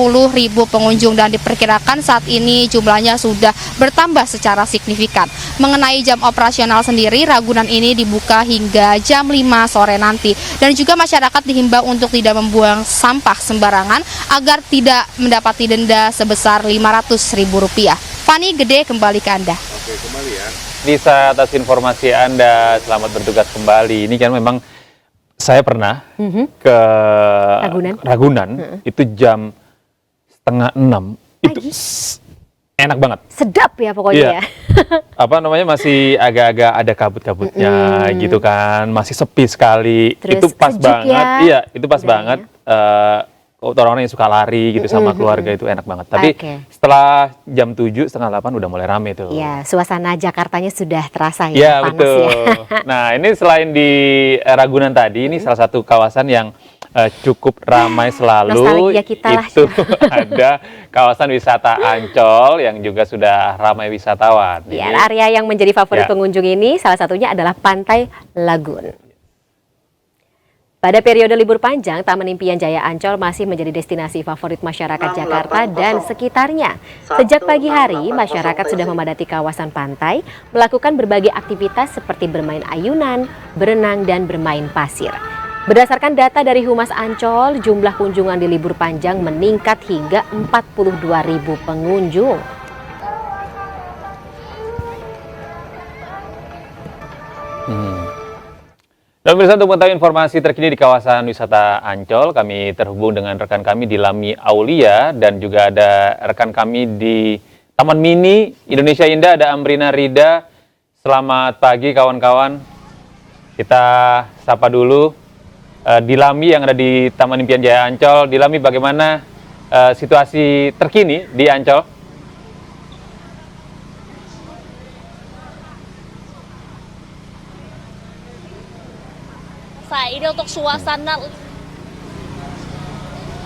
pengunjung dan diperkirakan saat ini jumlahnya sudah bertambah secara signifikan. Mengenai jam operasional sendiri, Ragunan ini dibuka hingga jam 5 sore nanti. Dan juga masyarakat dihimbau untuk tidak membuang sampah sembarangan agar tidak mendapati denda sebesar Rp500.000. Fani, Gede, kembali ke Anda. Oke, kembali ya. Nisa, atas informasi Anda, selamat bertugas kembali. Ini kan memang saya pernah ke Ragunan, itu jam 5:30, itu enak banget. Sedap ya pokoknya. Iya. Apa namanya, masih agak-agak ada kabut-kabutnya gitu kan, masih sepi sekali. Terus itu pas banget. Ya, iya, itu pas banget. Orang-orang yang suka lari gitu sama keluarga itu enak banget. Tapi setelah jam 7, 7:30 udah mulai rame tuh. Iya, suasana Jakartanya sudah terasa ya, Iya, panas betul. ya. Nah, ini selain di Ragunan tadi, ini salah satu kawasan yang cukup ramai selalu. Nostalgia kita lah. Itu ada kawasan wisata Ancol yang juga sudah ramai wisatawan. Ya, area yang menjadi favorit pengunjung ini salah satunya adalah Pantai Lagun. Pada periode libur panjang, Taman Impian Jaya Ancol masih menjadi destinasi favorit masyarakat Jakarta dan sekitarnya. Sejak pagi hari, masyarakat sudah memadati kawasan pantai, melakukan berbagai aktivitas seperti bermain ayunan, berenang, dan bermain pasir. Berdasarkan data dari Humas Ancol, jumlah kunjungan di libur panjang meningkat hingga 42.000 pengunjung. Dan pemirsa, untuk mengetahui informasi terkini di kawasan wisata Ancol, kami terhubung dengan rekan kami di Lami Aulia dan juga ada rekan kami di Taman Mini Indonesia Indah, ada Amrina Rida. Selamat pagi kawan-kawan. Kita sapa dulu di Lami yang ada di Taman Impian Jaya Ancol. Di Lami, bagaimana situasi terkini di Ancol? Ini untuk suasana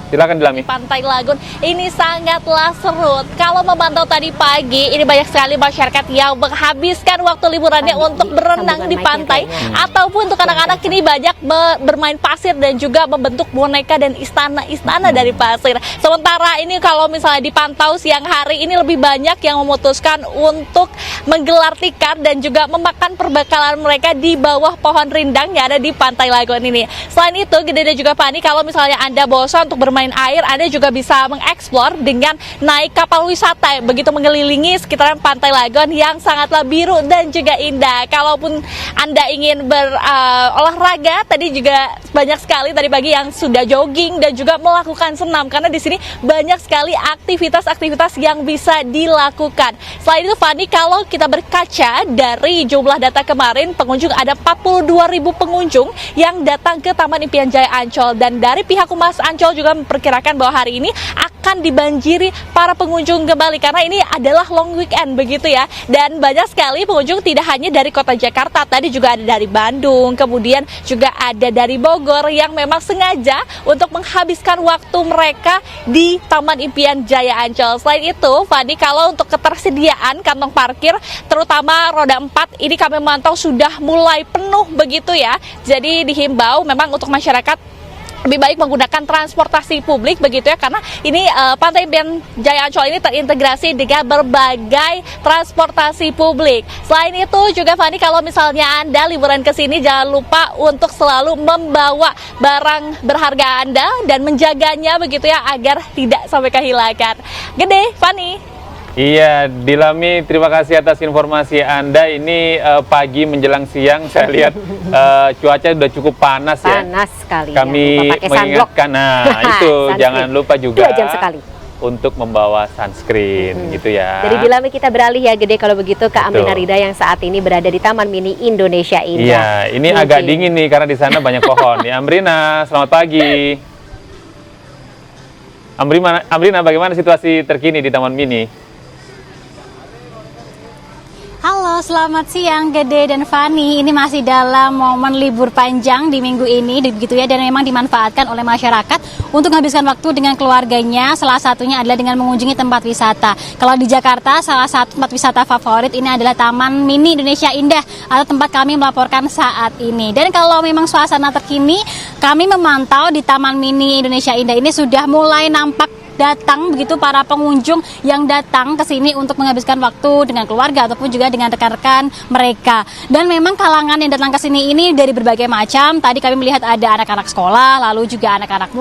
Silakan Dilami. Pantai Lagun ini sangatlah seru. Kalau memantau tadi pagi, ini banyak sekali masyarakat yang menghabiskan waktu liburannya untuk berenang di pantai, ataupun untuk anak-anak ini banyak bermain pasir dan juga membentuk boneka dan istana-istana dari pasir. Sementara ini kalau misalnya dipantau siang hari, ini lebih banyak yang memutuskan untuk menggelar tikar dan juga memakan perbekalan mereka di bawah pohon rindang yang ada di Pantai Lagun ini. Selain itu, Gede dan juga Fani, kalau misalnya Anda bosan untuk bermain air, Anda juga bisa mengeksplor dengan naik kapal wisata, begitu mengelilingi sekitaran Pantai Lagun yang sangatlah biru dan juga indah. Kalaupun Anda ingin berolahraga, tadi juga banyak sekali tadi pagi yang sudah jogging dan juga melakukan senam, karena di sini banyak sekali aktivitas-aktivitas yang bisa dilakukan. Selain itu Fani, kalau kita berkaca dari jumlah data kemarin, pengunjung ada 42.000 pengunjung yang datang ke Taman Impian Jaya Ancol, dan dari pihak Humas Ancol juga memperkirakan bahwa hari ini akan dibanjiri para pengunjung kembali karena ini adalah long weekend begitu ya. Dan banyak sekali pengunjung tidak hanya dari kota Jakarta, tadi juga ada dari Bandung, kemudian juga ada dari Bogor yang memang sengaja untuk menghabiskan waktu mereka di Taman Impian Jaya Ancol. Selain itu, Fani, kalau untuk ketersediaan kantong parkir terutama roda 4 ini kami memantau sudah mulai penuh begitu ya. Jadi dihimbau memang untuk masyarakat lebih baik menggunakan transportasi publik begitu ya, karena ini Pantai Impian Jaya Ancol ini terintegrasi dengan berbagai transportasi publik. Selain itu juga Fani, kalau misalnya Anda liburan ke sini, jangan lupa untuk selalu membawa barang berharga Anda dan menjaganya begitu ya, agar tidak sampai kehilangan. Gede, Fani. Iya, Dilami, terima kasih atas informasi Anda. Ini pagi menjelang siang, saya lihat cuaca sudah cukup panas ya. Panas sekali. Kami mengingatkan, itu jangan lupa juga 2 jam sekali untuk membawa sunscreen gitu ya. Dari Dilami kita beralih ya Gede kalau begitu ke Amrina Rida yang saat ini berada di Taman Mini Indonesia Indah. Iya, ini agak dingin nih karena di sana banyak pohon. Ya, Amrina, selamat pagi. Amrina, bagaimana situasi terkini di Taman Mini? Halo, selamat siang Gede dan Fani. Ini masih dalam momen libur panjang di minggu ini begitu ya, dan memang dimanfaatkan oleh masyarakat untuk menghabiskan waktu dengan keluarganya. Salah satunya adalah dengan mengunjungi tempat wisata. Kalau di Jakarta, salah satu tempat wisata favorit ini adalah Taman Mini Indonesia Indah atau tempat kami melaporkan saat ini. Dan kalau memang suasana terkini, kami memantau di Taman Mini Indonesia Indah ini sudah mulai nampak datang begitu para pengunjung yang datang ke sini untuk menghabiskan waktu dengan keluarga ataupun juga dengan rekan-rekan mereka. Dan memang kalangan yang datang ke sini ini dari berbagai macam. Tadi kami melihat ada anak-anak sekolah, lalu juga anak-anak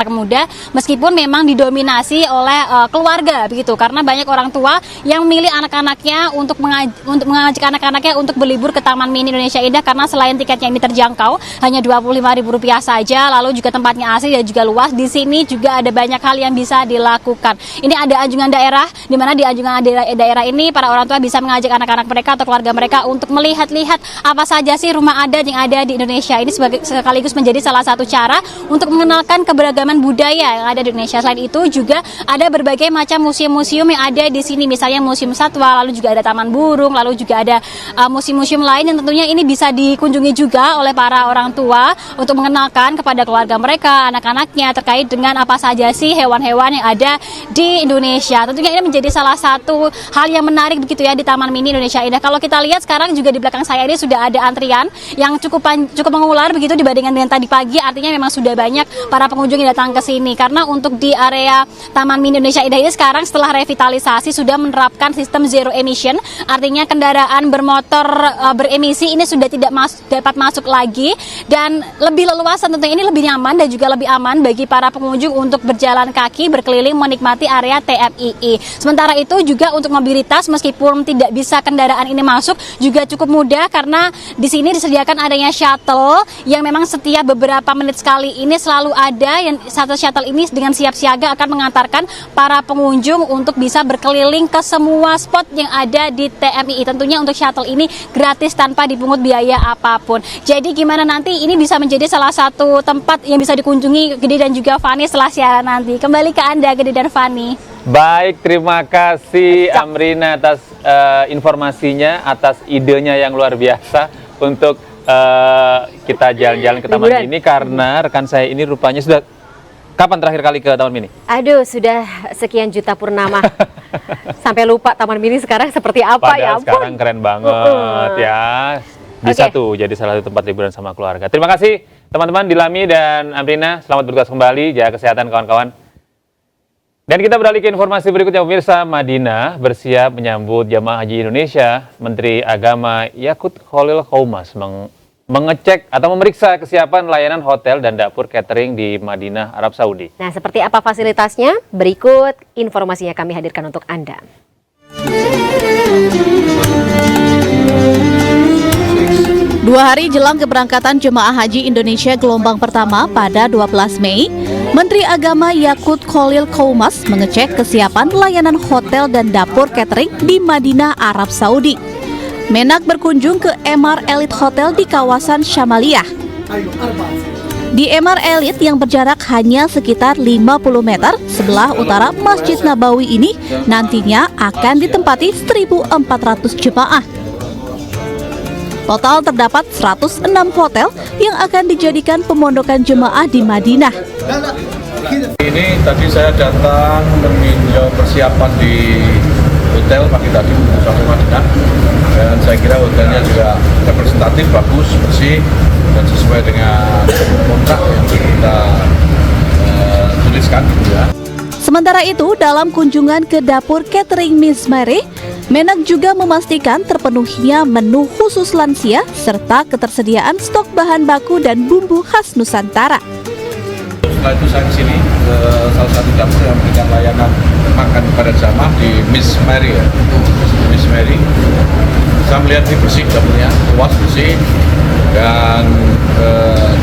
muda, meskipun memang didominasi oleh keluarga begitu, karena banyak orang tua yang memilih anak-anaknya untuk mengajak anak-anaknya untuk berlibur ke Taman Mini Indonesia Indah, karena selain tiketnya ini terjangkau hanya Rp25.000 saja, lalu juga tempatnya asri dan juga luas. Di sini juga ada banyak hal yang bisa dilakukan. Ini ada anjungan daerah, di mana di anjungan daerah ini para orang tua bisa mengajak anak-anak mereka atau keluarga mereka untuk melihat-lihat apa saja sih rumah adat yang ada di Indonesia. Ini sekaligus menjadi salah satu cara untuk mengenalkan keberagaman budaya yang ada di Indonesia. Selain itu juga ada berbagai macam museum-museum yang ada di sini, misalnya Museum Satwa, lalu juga ada Taman Burung, lalu juga ada museum-museum lain yang tentunya ini bisa dikunjungi juga oleh para orang tua untuk mengenalkan kepada keluarga mereka, anak-anaknya terkait dengan apa saja sih hewan-hewan yang ada di Indonesia. Tentunya ini menjadi salah satu hal yang menarik begitu ya di Taman Mini Indonesia Indah. Kalau kita lihat sekarang juga di belakang saya ini sudah ada antrian yang cukup mengular begitu dibandingkan dengan tadi pagi, artinya memang sudah banyak para pengunjung yang datang ke sini, karena untuk di area Taman Mini Indonesia Indah ini sekarang setelah revitalisasi sudah menerapkan sistem zero emission, artinya kendaraan bermotor beremisi ini sudah tidak dapat masuk lagi, dan lebih leluasa, tentunya ini lebih nyaman dan juga lebih aman bagi para pengunjung untuk berjalan kaki berkeliling menikmati area TMII. Sementara itu juga untuk mobilitas, meskipun tidak bisa kendaraan ini masuk juga cukup mudah, karena di sini disediakan adanya shuttle yang memang setiap beberapa menit sekali ini selalu ada, yang satu shuttle ini dengan siap siaga akan mengantarkan para pengunjung untuk bisa berkeliling ke semua spot yang ada di TMII. Tentunya untuk shuttle ini gratis tanpa dipungut biaya apapun. Jadi gimana nanti ini bisa menjadi salah satu tempat yang bisa dikunjungi Gede dan juga Fani setelah siaran nanti. Kembali ke Anda Gede dan Fani. Baik, terima kasih Amrina atas informasinya, atas idenya yang luar biasa untuk kita jalan-jalan ke taman ini, karena rekan saya ini rupanya sudah Kapan terakhir kali ke Taman Mini? Aduh, sudah sekian juta purnama. Sampai lupa Taman Mini sekarang seperti apa. Ya ampun. Sekarang keren banget ya. Bisa tuh jadi salah satu tempat liburan sama keluarga. Terima kasih teman-teman Dilami dan Amrina. Selamat bertugas kembali. Jaga kesehatan kawan-kawan. Dan kita beralih ke informasi berikutnya pemirsa. Madinah bersiap menyambut jamaah haji Indonesia. Menteri Agama Yakut Khalil Qaumas mengecek atau memeriksa kesiapan layanan hotel dan dapur catering di Madinah, Arab Saudi. Nah, seperti apa fasilitasnya? Berikut informasinya kami hadirkan untuk Anda. Dua hari jelang keberangkatan jemaah haji Indonesia gelombang pertama pada 12 Mei, Menteri Agama Yakut Khalil Qaumas mengecek kesiapan layanan hotel dan dapur catering di Madinah, Arab Saudi. Menak berkunjung ke Emaar Elite Hotel di kawasan Syamaliyah. Di Emaar Elite yang berjarak hanya sekitar 50 meter sebelah utara Masjid Nabawi ini nantinya akan ditempati 1.400 jemaah. Total terdapat 106 hotel yang akan dijadikan pemondokan jemaah di Madinah. Ini tadi saya datang meninjau persiapan di hotel pagi tadi sampai Madinah, dan saya kira hotelnya juga representatif, bagus, bersih, dan sesuai dengan kontrak yang kita tuliskan gitu ya. Sementara itu, dalam kunjungan ke dapur catering Miss Mary, Menak juga memastikan terpenuhinya menu khusus lansia serta ketersediaan stok bahan baku dan bumbu khas Nusantara. Setelah itu saya kesini ke salah satu dapur yang memberikan layanan makan kepada jamaah di Miss Mary ya. Miss Mary. Saya melihat ini bersih dapurnya, luas, bersih, dan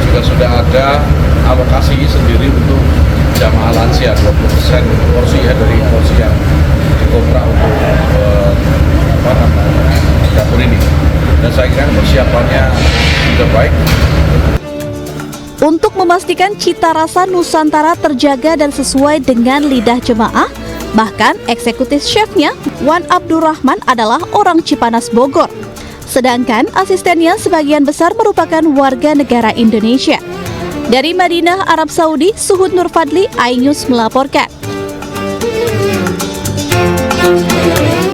juga sudah ada alokasi sendiri untuk jamaah lansia 20% porsi ya dari porsi yang dikontrak untuk dapur ini. Dan saya kira persiapannya sudah baik. Untuk memastikan cita rasa Nusantara terjaga dan sesuai dengan lidah jemaah, bahkan eksekutif chefnya Wan Abdurrahman adalah orang Cipanas, Bogor. Sedangkan asistennya sebagian besar merupakan warga negara Indonesia. Dari Madinah, Arab Saudi, Suhud Nur Fadli, iNews melaporkan.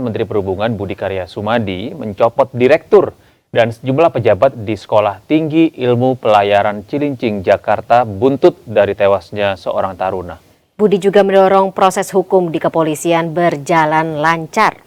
Menteri Perhubungan Budi Karya Sumadi mencopot direktur dan sejumlah pejabat di Sekolah Tinggi Ilmu Pelayaran Cilincing, Jakarta buntut dari tewasnya seorang taruna. Budi juga mendorong proses hukum di kepolisian berjalan lancar.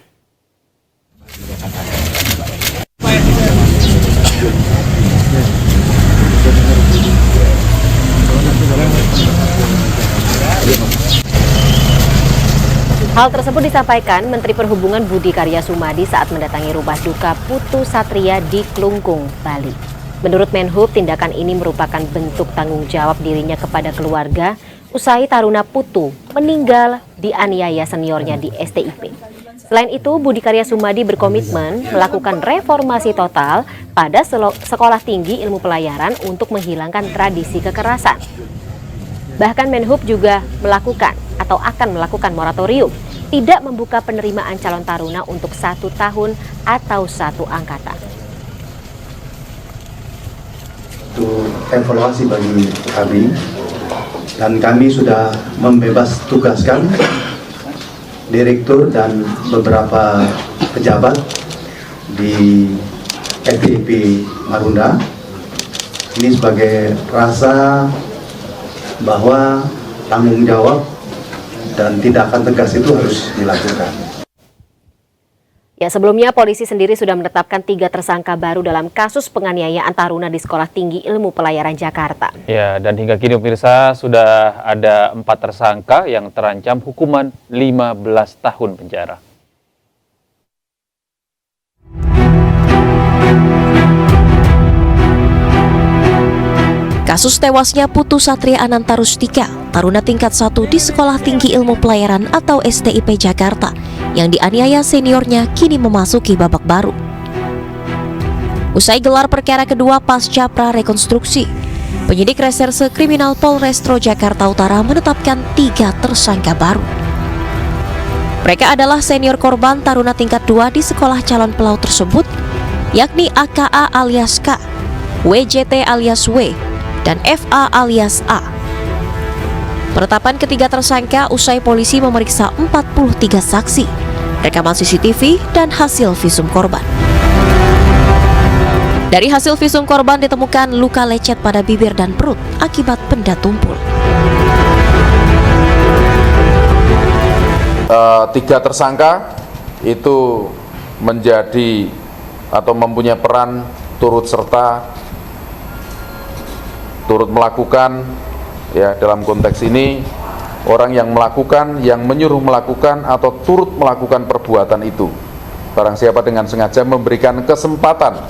Hal tersebut disampaikan Menteri Perhubungan Budi Karya Sumadi saat mendatangi rumah duka Putu Satria di Klungkung, Bali. Menurut Menhub, tindakan ini merupakan bentuk tanggung jawab dirinya kepada keluarga usai taruna Putu meninggal dianiaya seniornya di STIP. Selain itu, Budi Karya Sumadi berkomitmen melakukan reformasi total pada Sekolah Tinggi Ilmu Pelayaran untuk menghilangkan tradisi kekerasan. Bahkan Menhub juga melakukan atau akan melakukan moratorium, tidak membuka penerimaan calon taruna untuk 1 tahun atau 1 angkatan. Itu evaluasi bagi kami, dan kami sudah membebas tugaskan direktur dan beberapa pejabat di STIP Marunda. Ini sebagai rasa bahwa tanggung jawab dan tindakan tegas itu harus dilakukan. Ya, sebelumnya polisi sendiri sudah menetapkan 3 tersangka baru dalam kasus penganiayaan taruna di Sekolah Tinggi Ilmu Pelayaran Jakarta. Ya, dan hingga kini pemirsa sudah ada 4 tersangka yang terancam hukuman 15 tahun penjara. Kasus tewasnya Putu Satria Ananta Rustika, taruna tingkat 1 di Sekolah Tinggi Ilmu Pelayaran atau STIP Jakarta, yang dianiaya seniornya kini memasuki babak baru. Usai gelar perkara kedua pasca prarekonstruksi, penyidik Reserse Kriminal Polrestro Jakarta Utara menetapkan 3 tersangka baru. Mereka adalah senior korban taruna tingkat 2 di sekolah calon pelaut tersebut, yakni AKA alias K, WJT alias W, dan FA alias A. Penetapan ketiga tersangka usai polisi memeriksa 43 saksi, rekaman CCTV, dan hasil visum korban. Dari hasil visum korban ditemukan luka lecet pada bibir dan perut akibat benda tumpul. Tiga tersangka itu menjadi atau mempunyai peran turut serta, turut melakukan, ya dalam konteks ini orang yang melakukan, yang menyuruh melakukan atau turut melakukan perbuatan itu. Barang siapa dengan sengaja memberikan kesempatan,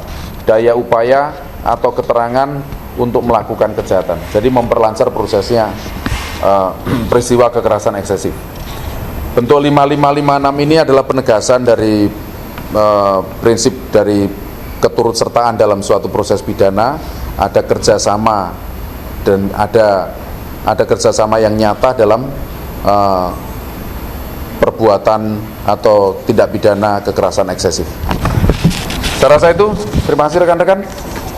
daya upaya atau keterangan untuk melakukan kejahatan. Jadi memperlancar prosesnya peristiwa kekerasan eksesif. Bentuk 5556 ini adalah penegasan dari prinsip dari keturutsertaan dalam suatu proses pidana, ada kerjasama dan ada kerjasama yang nyata dalam perbuatan atau tindak pidana kekerasan eksesif. Saya rasa itu, terima kasih rekan-rekan.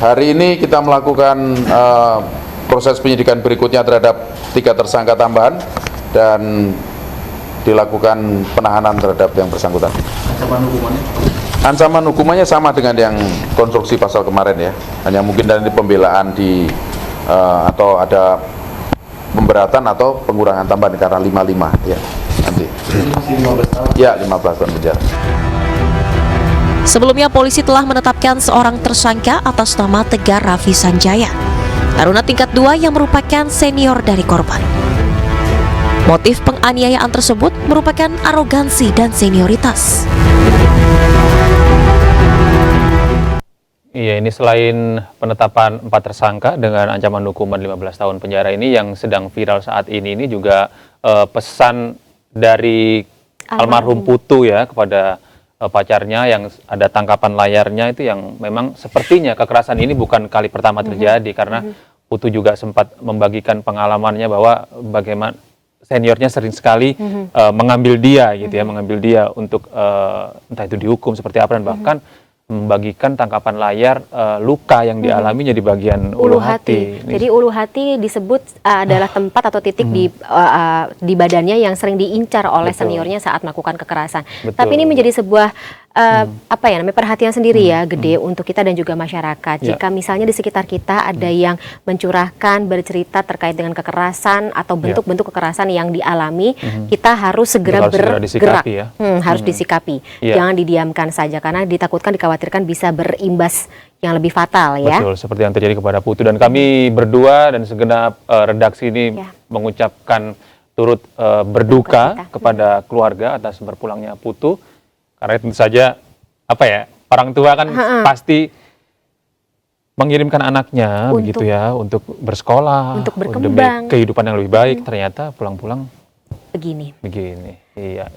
Hari ini kita melakukan proses penyidikan berikutnya terhadap 3 tersangka tambahan dan dilakukan penahanan terhadap yang bersangkutan. Ancaman hukumannya? Ancaman hukumannya sama dengan yang konstruksi pasal kemarin ya. Hanya mungkin dari pembelaan atau ada pemberatan atau pengurangan tambahan karena 55 ya. Nanti. Masih 15 tahun. Ya, 15 tahun penjara. Sebelumnya polisi telah menetapkan seorang tersangka atas nama Tegar Raffi Sanjaya, taruna tingkat 2 yang merupakan senior dari korban. Motif penganiayaan tersebut merupakan arogansi dan senioritas. Iya, ini selain penetapan 4 tersangka dengan ancaman hukuman 15 tahun penjara ini yang sedang viral saat ini juga pesan dari almarhum Putu ya kepada pacarnya yang ada tangkapan layarnya itu yang memang sepertinya kekerasan ini bukan kali pertama terjadi karena Putu juga sempat membagikan pengalamannya bahwa bagaimana seniornya sering sekali mengambil dia gitu ya, mengambil dia untuk entah itu dihukum seperti apa dan bahkan membagikan tangkapan layar luka yang dialaminya di bagian ulu hati. Jadi ulu hati disebut adalah tempat atau titik di badannya yang sering diincar oleh seniornya saat melakukan kekerasan. Tapi ini menjadi sebuah perhatian sendiri ya, Gede, untuk kita dan juga masyarakat. Jika misalnya di sekitar kita ada yang mencurahkan, bercerita terkait dengan kekerasan atau bentuk-bentuk kekerasan yang dialami, kita harus segera bergerak, harus disikapi. Jangan didiamkan saja karena ditakutkan, dikhawatirkan bisa berimbas yang lebih fatal ya. Betul, seperti yang terjadi kepada Putu, dan kami berdua dan segenap redaksi ini mengucapkan turut berduka kepada keluarga atas berpulangnya Putu. Karena tentu saja orang tua kan pasti mengirimkan anaknya begitu ya untuk bersekolah, untuk berkembang, demi kehidupan yang lebih baik. Ternyata pulang-pulang begini. Iya.